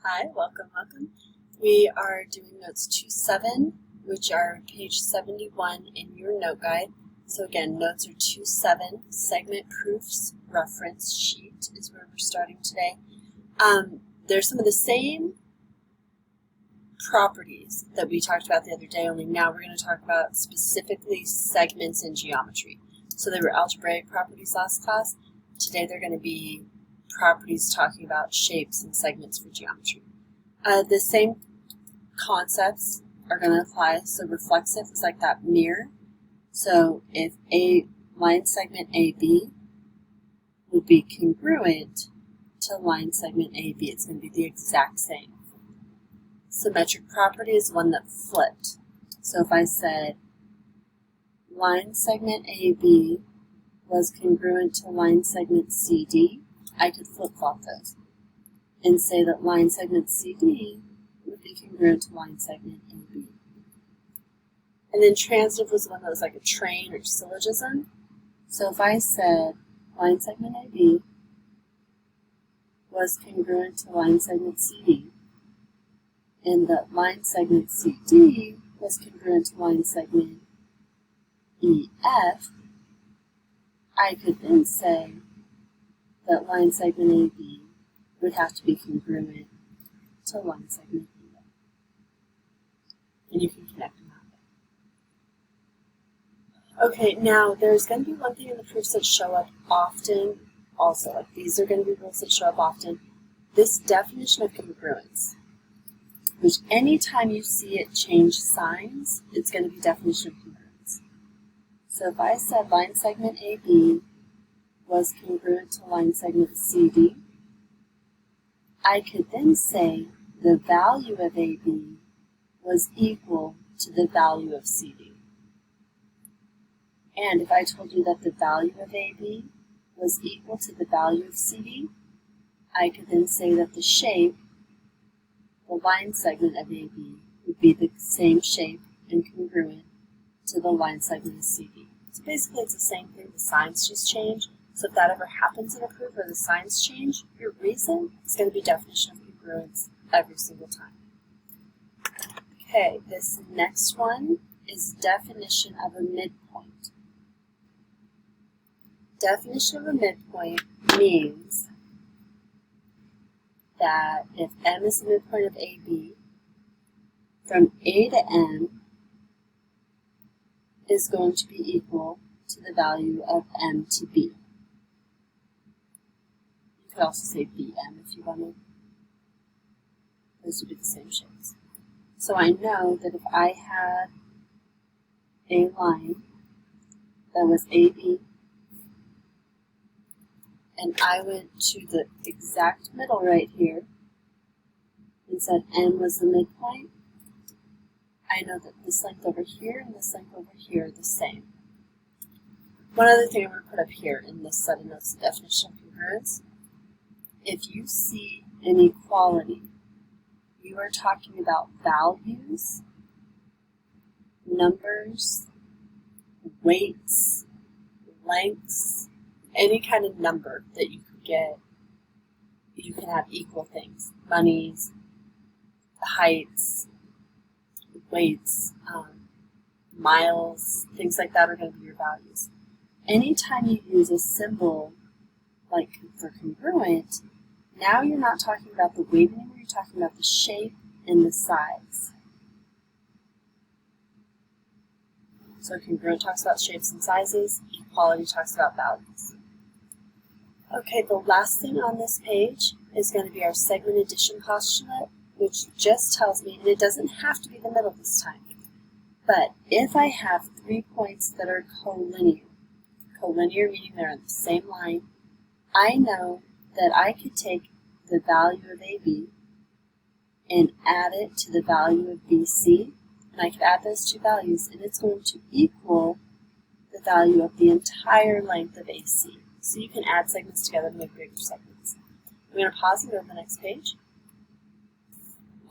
Hi, welcome. We are doing notes 2-7, which are page 71 in your note guide. So again, notes are 2-7, segment proofs reference sheet is where we're starting today. There's some of the same properties that we talked about the other day, only now we're going to talk about specifically segments in geometry. So they were algebraic properties last class. Today they're going to be properties talking about shapes and segments for geometry. The same concepts are going to apply. So reflexive is like that mirror. So if a line segment AB would be congruent to line segment AB, it's going to be the exact same. Symmetric property is one that flipped. So if I said line segment AB was congruent to line segment CD, I could flip-flop those and say that line segment CD would be congruent to line segment AB. And then transitive was one that was like a train or syllogism. So if I said line segment AB was congruent to line segment CD, and that line segment CD was congruent to line segment EF, I could then say that line segment AB would have to be congruent to line segment EF. And you can connect them that way. Okay, now there's going to be one thing in the proofs that show up often also. Like these are going to be rules that show up often. This definition of congruence, which anytime you see it change signs, it's going to be definition of congruence. So if I said line segment AB was congruent to line segment CD, I could then say the value of AB was equal to the value of CD. And if I told you that the value of AB was equal to the value of CD, I could then say that the shape, the line segment of AB, would be the same shape and congruent to the line segment of CD. So basically it's the same thing, the signs just change. So if that ever happens in a proof where the signs change, your reason is going to be definition of congruence every single time. Okay, this next one is definition of a midpoint. Definition of a midpoint means that if M is the midpoint of AB, from A to M is going to be equal to the value of M to B. You could also say BM if you wanted. Those would be the same shapes. So I know that if I had a line that was AB, and I went to the exact middle right here and said M was the midpoint, I know that this length over here and this length over here are the same. One other thing I'm going to put up here in this set of notes, the definition of congruence. If you see inequality, you are talking about values, numbers, weights, lengths, any kind of number that you could get. You can have equal things, monies, heights, weights, miles, things like that are going to be your values. Anytime you use a symbol like for congruent, now you're not talking about the weight anymore, you're talking about the shape and the size. So congruent talks about shapes and sizes, equality talks about values. Okay, the last thing on this page is going to be our segment addition postulate, which just tells me, and it doesn't have to be the middle this time, but if I have 3 points that are collinear meaning they're on the same line, I know that I could take the value of AB and add it to the value of BC, and I could add those two values, and it's going to equal the value of the entire length of AC. So you can add segments together to make bigger segments. I'm going to pause and go to the next page.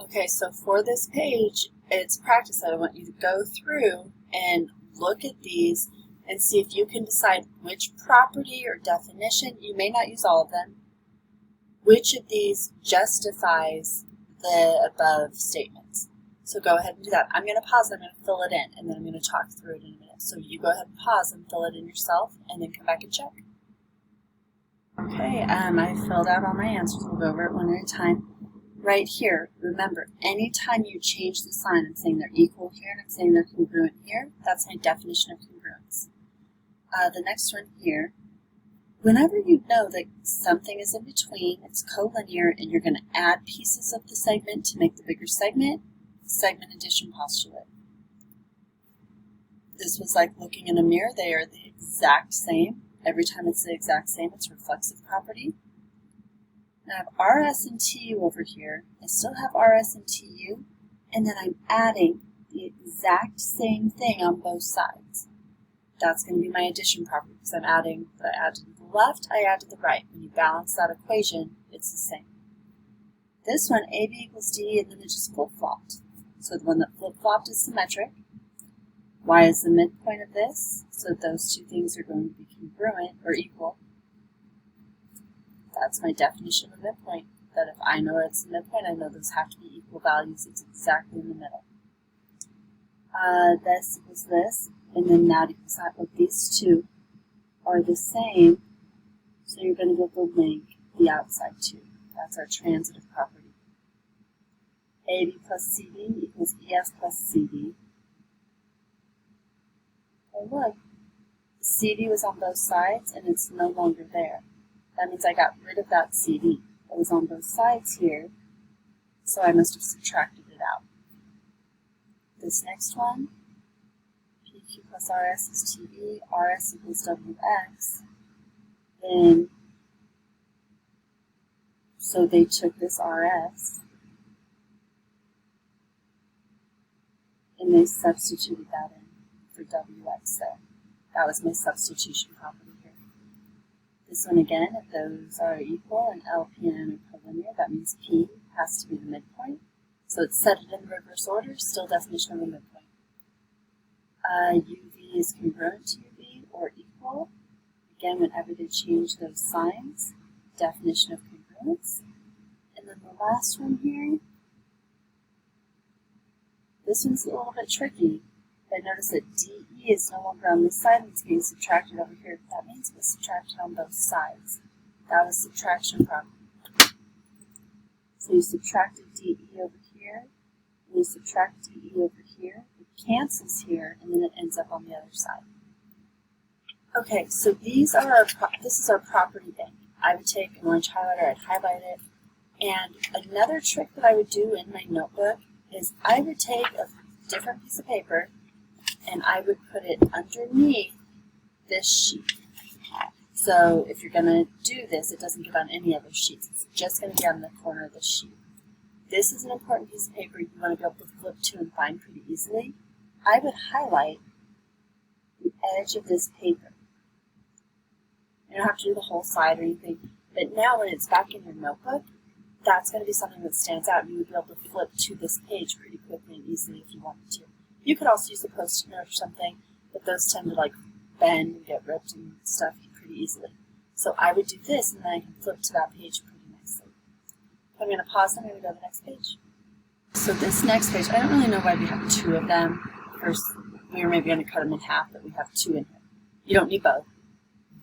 Okay, so for this page, it's practice that I want you to go through and look at these and see if you can decide which property or definition, you may not use all of them, which of these justifies the above statements. So go ahead and do that. I'm going to pause and I'm going to fill it in, and then I'm going to talk through it in a minute. So you go ahead and pause and fill it in yourself, and then come back and check. Okay, I filled out all my answers. We'll go over it one at a time. Right here, remember, anytime you change the sign, I'm saying they're equal here, and I'm saying they're congruent here. That's my definition of congruence. The next one here, whenever you know that something is in between, it's collinear, and you're going to add pieces of the segment to make the bigger segment, segment addition postulate. This was like looking in a mirror. They are the exact same. Every time it's the exact same, it's reflexive property. And I have RS and TU over here. I still have RS and TU, and then I'm adding the exact same thing on both sides. That's going to be my addition property because I'm adding, I add to the left, I add to the right. When you balance that equation, it's the same. This one, AB equals D, and then it just flip-flopped. So the one that flip-flopped is symmetric. Y is the midpoint of this, so those two things are going to be congruent or equal. That's my definition of midpoint, that if I know it's the midpoint, I know those have to be equal values. It's exactly in the middle. This equals this, and then that equals that. But these two are the same, so you're going to be able to link the outside two. That's our transitive property. AB plus CD equals EF plus CD. Oh look, CD was on both sides and it's no longer there. That means I got rid of that CD. It was on both sides here, so I must have subtracted it out. This next one, PQ plus RS is TB, RS equals WX. Then, so they took this RS and they substituted that in for WX there. That was my substitution property here. This one again, if those are equal and LPN are collinear, that means P has to be the midpoint. So it's set it in reverse order, still definition of a midpoint. UV is congruent to UV or equal. Again, whenever they change those signs, definition of congruence. And then the last one here, this one's a little bit tricky. But notice that DE is no longer on this side and it's being subtracted over here. That means it was subtracted on both sides. That was subtraction property. So you subtracted DE over here, and you subtract DE over here. It cancels here, and then it ends up on the other side. Okay, so these are this is our property bank. I would take an orange highlighter, I'd highlight it, and another trick that I would do in my notebook is I would take a different piece of paper and I would put it underneath this sheet. So if you're going to do this, it doesn't get on any other sheets. It's just going to get on the corner of the sheet. This is an important piece of paper you want to be able to flip to and find pretty easily. I would highlight the edge of this paper. You don't have to do the whole side or anything, but now when it's back in your notebook, that's going to be something that stands out. You would be able to flip to this page pretty quickly and easily if you wanted to. You could also use a Post-it note or something, but those tend to like bend and get ripped and stuff pretty easily. So I would do this, and then I can flip to that page pretty nicely. I'm going to pause and I'm going to go to the next page. So this next page, I don't really know why we have two of them. First, we were maybe going to cut them in half, but we have two in here. You don't need both.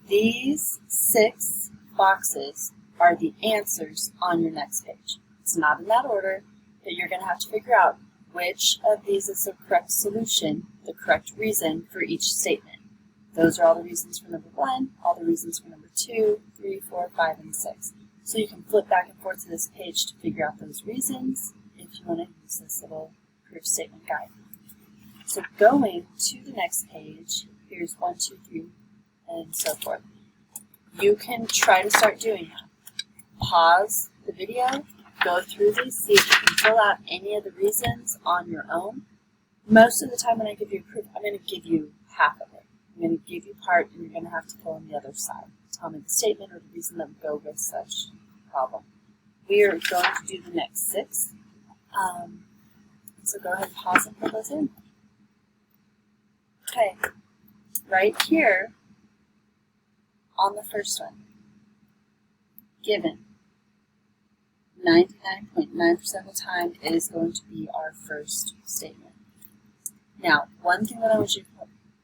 These 6 boxes are the answers on your next page. It's not in that order, but you're going to have to figure out which of these is the correct solution, the correct reason for each statement. Those are all the reasons for number 1, all the reasons for number 2, 3, 4, 5, and 6. So you can flip back and forth to this page to figure out those reasons if you want to use this little proof statement guide. So going to the next page, here's 1, 2, 3, and so forth. You can try to start doing that. Pause the video, go through these, see if you can fill out any of the reasons on your own. Most of the time when I give you a proof, I'm going to give you half of it. I'm going to give you part, and you're going to have to fill in the other side. Tell me the statement or the reason that would go with such problem. We are going to do the next 6. So go ahead and pause and fill those in. Okay, right here on the first one, given 99.9% of the time, it is going to be our first statement. Now, one thing that I want you to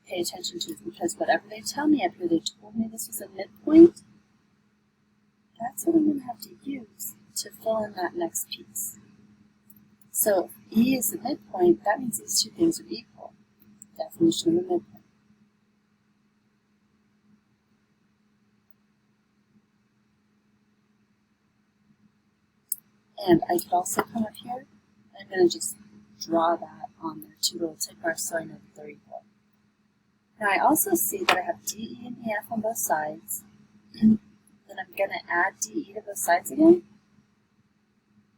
pay attention to is because whatever they tell me up here, they told me this was a midpoint, that's what I'm going to have to use to fill in that next piece. So if E is the midpoint, that means these two things are equal. Definition of a midpoint. And I could also come up here, and I'm going to just draw that on there, two little tick marks, so I know that they're equal. Now I also see that I have DE and EF on both sides. Then I'm going to add DE to both sides again.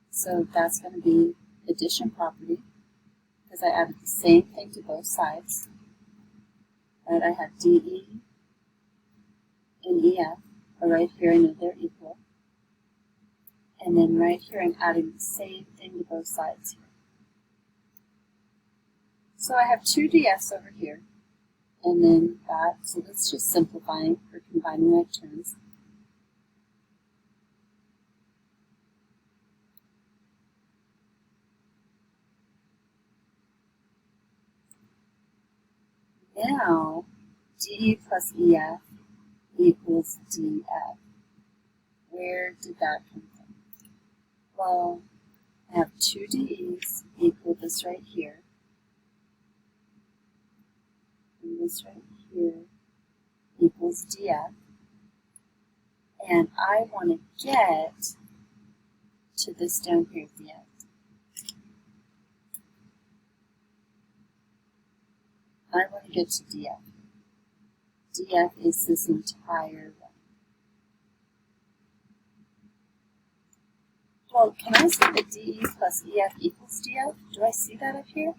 So that's going to be addition property, because I added the same thing to both sides. Right, I have DE and EF are right here, I know they're equal. And then right here, I'm adding the same thing to both sides here. So I have two DFs over here, and then that, so that's just simplifying or combining like terms. Now, DE plus EF equals DF. Where did that come from? Well, I have two DEs equal this right here, and this right here equals DF, and I want to get to this down here at the end. I want to get to DF. DF is this entire one. Well, can I say that DE plus EF equals DF? Do I see that up here?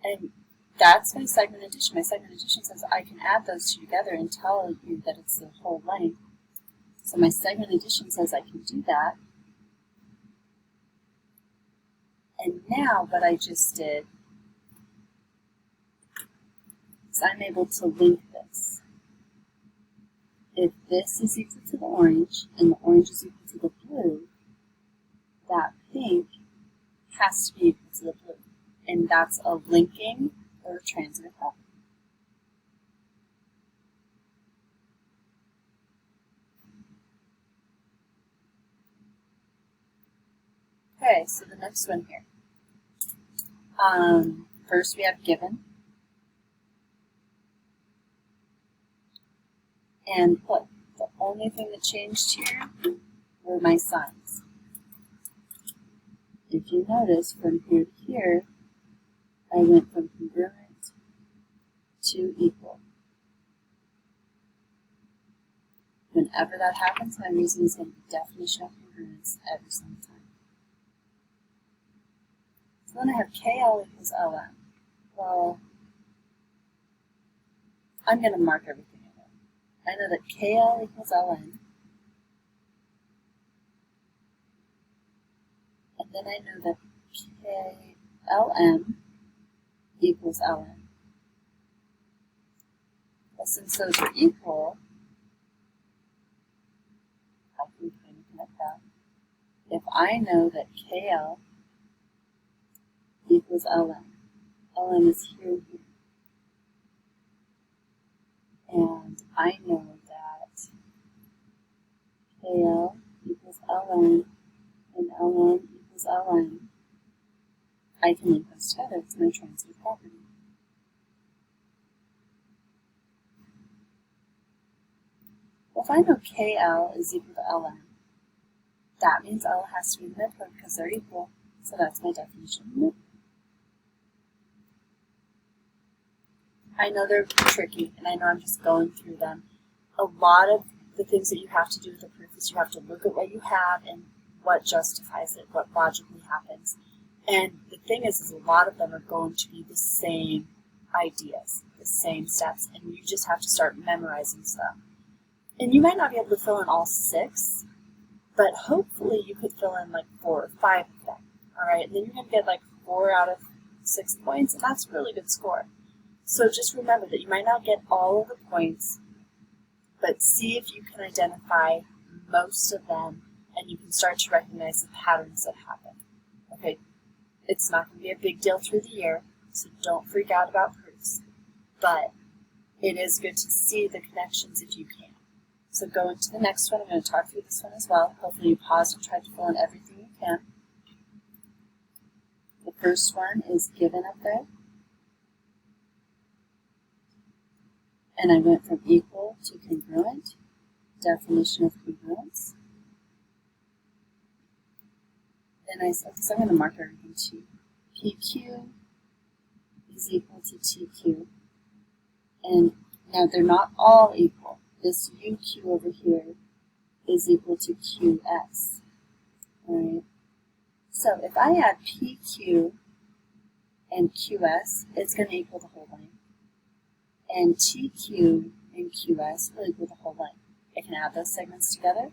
And that's my segment addition. My segment addition says I can add those two together and tell you that it's the whole length. So my segment addition says I can do that. And now what I just did is I'm able to link this. If this is equal to the orange and the orange is equal to the blue, that pink has to be equal to the blue. And that's a linking or a transitive property. Okay, so the next one here. First we have given. And look, the only thing that changed here were my signs. If you notice, from here to here, I went from congruent to equal. Whenever that happens, my reason is going to be definition of congruence every single time. So then I have KL equals LM. Well, I'm going to mark everything. I know that KL equals LN, and then I know that KLM equals LN. Well, since those are equal, I can kind of connect that. If I know that KL equals LM, LM is here and here. And I know that KL equals LN and LN equals LN. I can link those together. It's my transitive property. Well, if I know KL is equal to LN, that means L has to be the midpoint because they're equal. So that's my definition of midpoint. I know they're tricky, and I know I'm just going through them. A lot of the things that you have to do with the proof is you have to look at what you have and what justifies it, what logically happens. And the thing is a lot of them are going to be the same ideas, the same steps, and you just have to start memorizing stuff. And you might not be able to fill in all 6, but hopefully you could fill in like 4 or 5 of them, all right? And then you're going to get like 4 out of 6 points, and that's a really good score. So just remember that you might not get all of the points, but see if you can identify most of them and you can start to recognize the patterns that happen. Okay, it's not going to be a big deal through the year, so don't freak out about proofs, but it is good to see the connections if you can. So going to the next one, I'm going to talk through this one as well. Hopefully you paused and tried to fill in everything you can. The first one is given up there. And I went from equal to congruent, definition of congruence. Then I said, so I'm going to mark everything to PQ is equal to TQ. And now they're not all equal. This UQ over here is equal to QS. Alright? So if I add PQ and QS, it's going to equal the whole length. And TQ and QS will equal the whole length. I can add those segments together.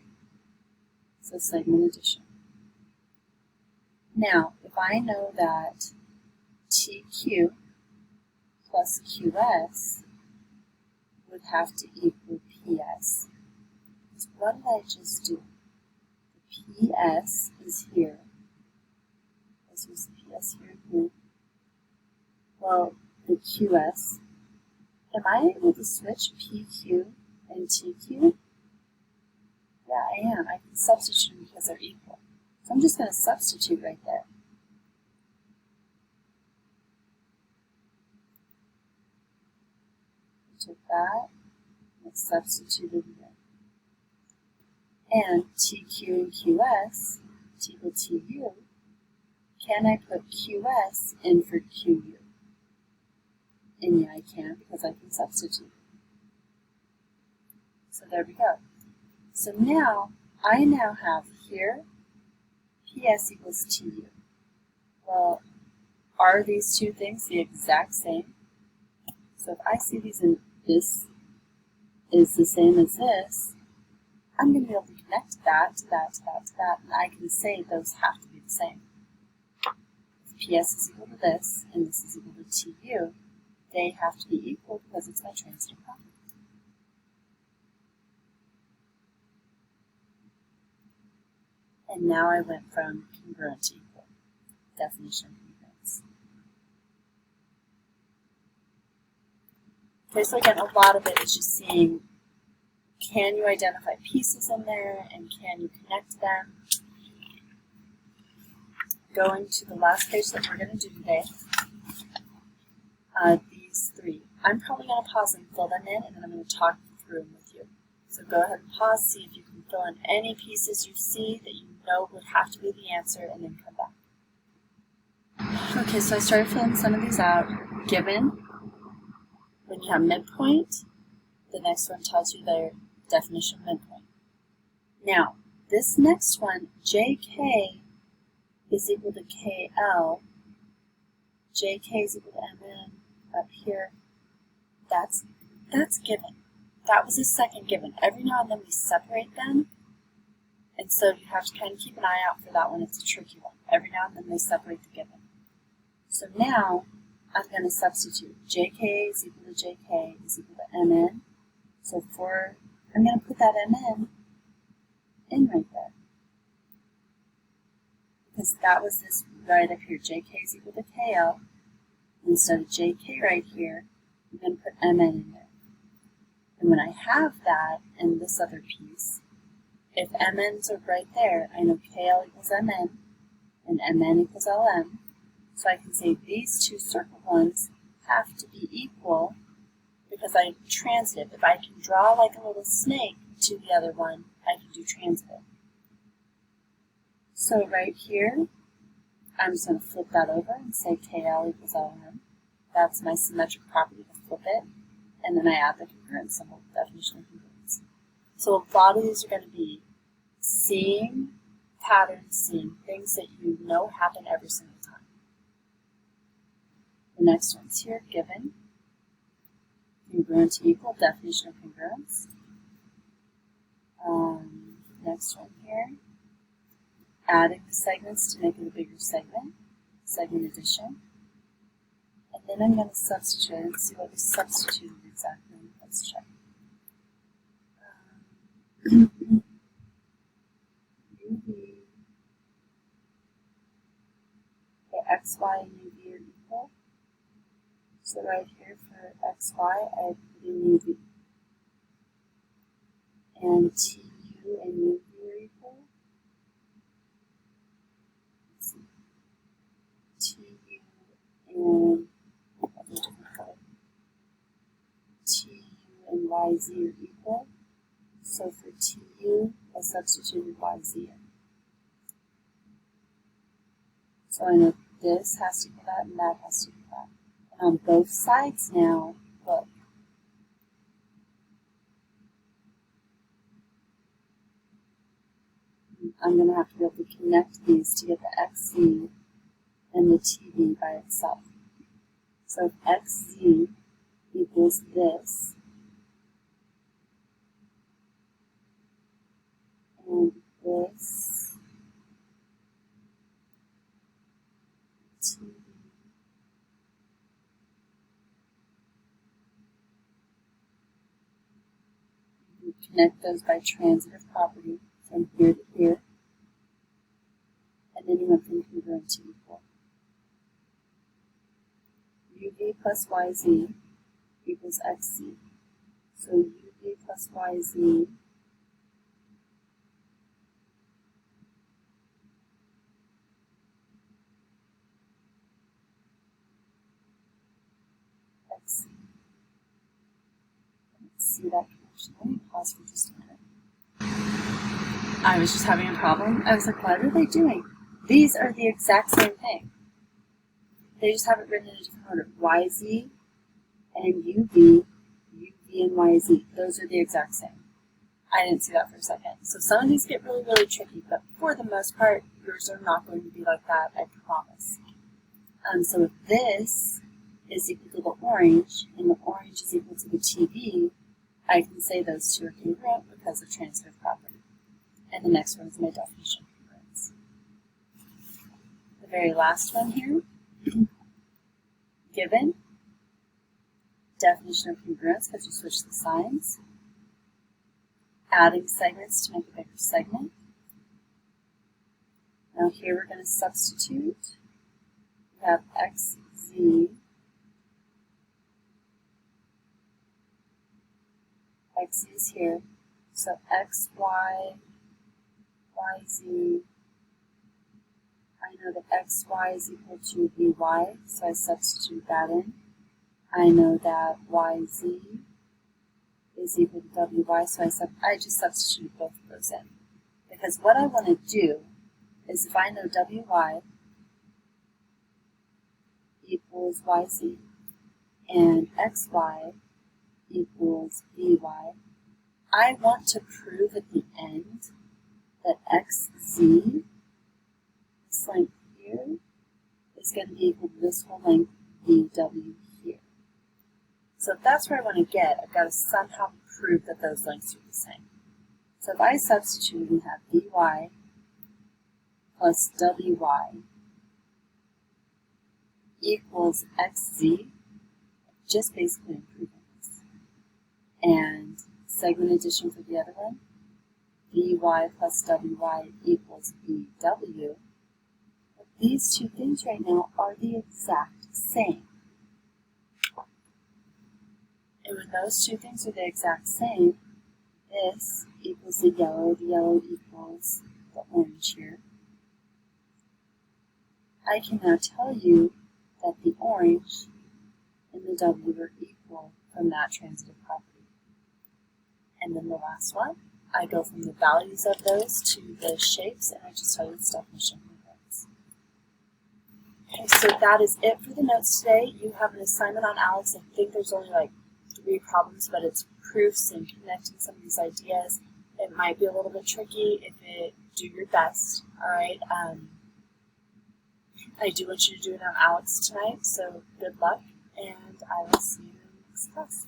So segment addition. Now, if I know that TQ plus QS would have to equal PS, so what did I just do? The PS is here. Let's use the PS here and here. Well, the QS, am I able to switch PQ and TQ? Yeah, I am. I can substitute them because they're equal. So I'm just going to substitute right there. I took that and substituted it in. And TQ and QS equal TU. Can I put QS in for QU? And yeah, I can because I can substitute. So there we go. So now, I now have here PS equals TU. Well, are these two things the exact same? So if I see these in this is the same as this, I'm going to be able to connect that to that to that to that, and I can say those have to be the same. If PS is equal to this, and this is equal to TU, they have to be equal because it's my transitive property. And now I went from congruent to equal. Definition of congruence. Okay, so again, a lot of it is just seeing, can you identify pieces in there and can you connect them? Going to the last page that we're going to do today, these three. I'm probably going to pause and fill them in, and then I'm going to talk through them with you. So go ahead and pause, see if you can fill in any pieces you see that you know would have to be the answer, and then come back. Okay, so I started filling some of these out. Given, when you have midpoint, the next one tells you their definition of midpoint. Now, this next one, JK is equal to KL, JK is equal to MN, up here, that's given. That was a second given. Every now and then we separate them, and so you have to kind of keep an eye out for that one. It's a tricky one. Every now and then they separate the given. So now I'm going to substitute JK is equal to JK is equal to MN. So I'm going to put that MN in right there. Because that was this right up here. JK is equal to KL. Instead of JK right here, I'm going to put MN in there. And when I have that in this other piece, if MNs are right there, I know KL equals MN and MN equals LM. So I can say these two circle ones have to be equal because I transitive. If I can draw like a little snake to the other one, I can do transitive. So right here, I'm just going to flip that over and say KL equals LM. That's my symmetric property to flip it. And then I add the congruence symbol, definition of congruence. So a lot of these are going to be seeing patterns, seeing things that you know happen every single time. The next one's here, given. Congruent to equal, definition of congruence. Next one here. Adding the segments to make it a bigger segment. Segment addition. And then I'm going to substitute and see what we substituted exactly. Let's check. xy and uv are equal. So right here for xy, I put in uv. And tu and uv are equal. Let's see. Tu and tu and yz are equal. So for tu, I substituted yz in. So I know this has to equal that and that has to equal that. And on both sides now, look. I'm going to have to be able to connect these to get the xz and the tv by itself. So if xz equals this, and this, tv, you connect those by transitive property from here to here, and then you want them congruent to equal. uv plus yz equals xz. So uv plus yz xz. Let's see that connection. Let me pause for just a minute. I was just having a problem. I was like, what are they doing? These are the exact same thing. They just have it written in a different order. YZ and UV, UV and YZ. Those are the exact same. I didn't see that for a second. So some of these get really, really tricky, but for the most part, yours are not going to be like that, I promise. So if this is equal to the orange, and the orange is equal to the TV, I can say those two are congruent because of transitive property. And the next one is my definition of congruence. The very last one here, given, definition of congruence because you switch the signs, adding segments to make a bigger segment. Now here we're going to substitute. We have xz, xz is here, so xy, yz, I know that xy is equal to vy, so I substitute that in. I know that yz is equal to wy, so I just substitute both of those in. Because what I want to do is if I know wy equals yz and xy equals vy, I want to prove at the end that xz, this length here, is going to be equal to this whole length vw here. So if that's where I want to get, I've got to somehow prove that those lengths are the same. So if I substitute, we have vy plus wy equals xz, just basically improving this. And segment addition for the other one, vy plus wy equals vw. But these two things right now are the exact same. And when those two things are the exact same, this equals the yellow equals the orange here. I can now tell you that the orange and the W are equal from that transitive property. And then the last one, I go from the values of those to the shapes, and I just tell you its definition of congruence. Okay, so that is it for the notes today. You have an assignment on Alex. I think there's only like 3 problems, but it's proofs and connecting some of these ideas. It might be a little bit tricky if it do your best, all right? I do want you to do it on Alex tonight, so good luck, and I will see you in the next class.